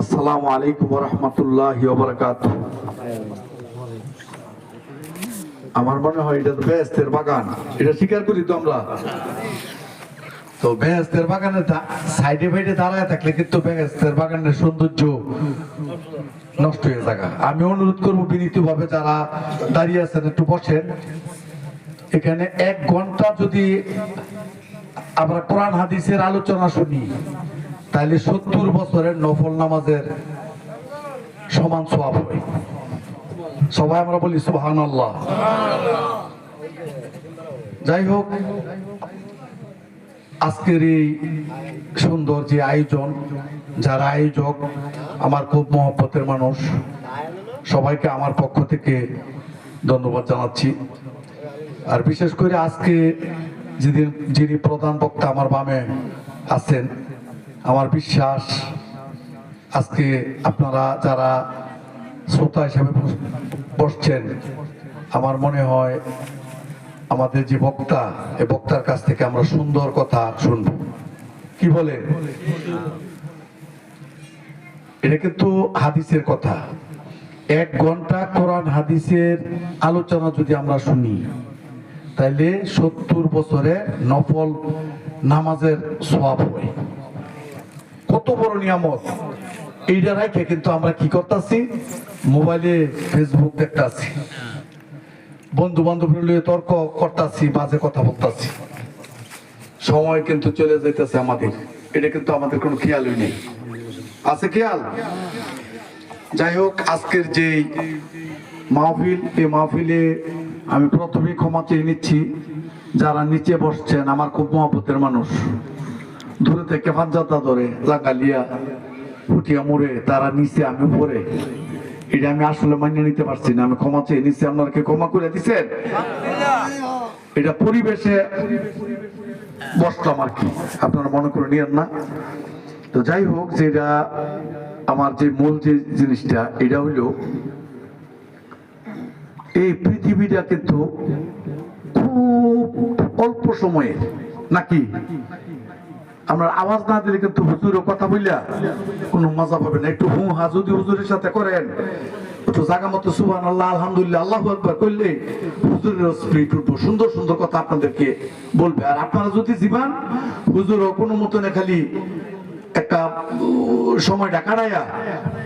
আসসালামু আলাইকুম ওয়া রাহমাতুল্লাহি ওয়া বারাকাতুহু। আমার মনে হয় এটা তো বেহেশতের বাগান, এটা স্বীকার করি তো আমরা। তো বেহেশতের বাগানে সাইডে ফাইডে দাঁড়ায় থাকলে কিন্তু বেহেশতের বাগানের সৌন্দর্য নষ্ট হয়ে যাবে। আমি অনুরোধ করবো বিনীত ভাবে যারা দাঁড়িয়ে আছেন একটু বসেন। এখানে 1 ঘন্টা যদি আমরা কোরআন হাদিসের আলোচনা শুনি তাহলে 70 বছরের নফল নামাজের সমান সওয়াব হয়। সবাই আমরা বলি সুবহানাল্লাহ। যাই হোক, আজকের এই সুন্দর যে আয়োজন, যারা আয়োজক আমার খুব মহব্বতের মানুষ, সবাইকে আমার পক্ষ থেকে ধন্যবাদ জানাচ্ছি। আর বিশেষ করে আজকে যিনি প্রধান বক্তা আমার বামে আছেন, আমার বিশ্বাস আজকে আপনারা যারা শ্রোতা হিসাবে বসছেন, আমার মনে হয় আমাদের যে বক্তা, এই বক্তার কাছ থেকে আমরা সুন্দর কথা শুনবো। কি বলেন? এটা কিন্তু হাদিসের কথা। 1 ঘন্টা কোরআন হাদিসের আলোচনা যদি আমরা শুনি তাইলে 70 বছরে নফল নামাজের সওয়াব হয়। কত বড় নিয়ামত! এইটা রাখে কিন্তু আমরা কি করতেছি? মোবাইলে ফেসবুক দেখতেছি, বন্ধু বান্ধব নিয়ে তর্ক করতেছি, বাজে কথা বলতেছি, সময় কিন্তু চলে যাইতেছে আমাদের। এটা কিন্তু আমাদের কোনো খেয়ালই নেই। আছে খেয়াল? যাই হোক, আজকের যে মাহফিল, এই মাহফিলে আমি প্রথমেই ক্ষমা চেয়ে নিচ্ছি যারা নিচে বসছেন, আমার খুব মহব্বতের মানুষ, দূরে থেকে পাঞ্জাতা ধরে লাগালিয়া ফুটিয়া মুড়ে তারা নিচে, আমি উপরে। এটা আমি আসলে মানিয়ে নিতে পারছি না, আমি ক্ষমা চেয়ে নিচ্ছি। আপনারা কি ক্ষমা করে দিচ্ছেন? এটা পরিবেশে বসলাম আর কি, আপনারা মনে করে নিয়েন না। তো যাই হোক, যেটা আমার যে মূল যে জিনিসটা, এটা হইল এই পৃথিবীটা কিন্তু খুব অল্প সময়ের, নাকি? আমরা আওয়াজ না দিলে কিন্তু হুজুরের কথা বললা কোনো মজা পাবে না। একটু হা যদি হুজুরের সাথে করেন, একটু জায়গা মতো সুবহানাল্লাহ, আলহামদুলিল্লাহ, আল্লাহু আকবার করলে হুজুরের স্পিরিট উঠবো, সুন্দর সুন্দর কথা আপনাদেরকে বলবে। আর আপনারা যদি জীবান হুজুরও কোনো মতো না খালি একটা সময়টা কাটাইয়া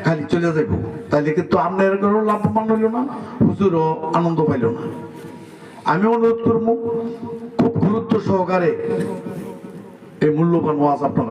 খালি চলে যাইব, তাহলে কিন্তু আপনার লাভবান হইল না, হুজুরও আনন্দ পাইল না। আমি অনুরোধ করবো খুব গুরুত্ব সহকারে এই মূল্যবান ওয়াজ আপনারা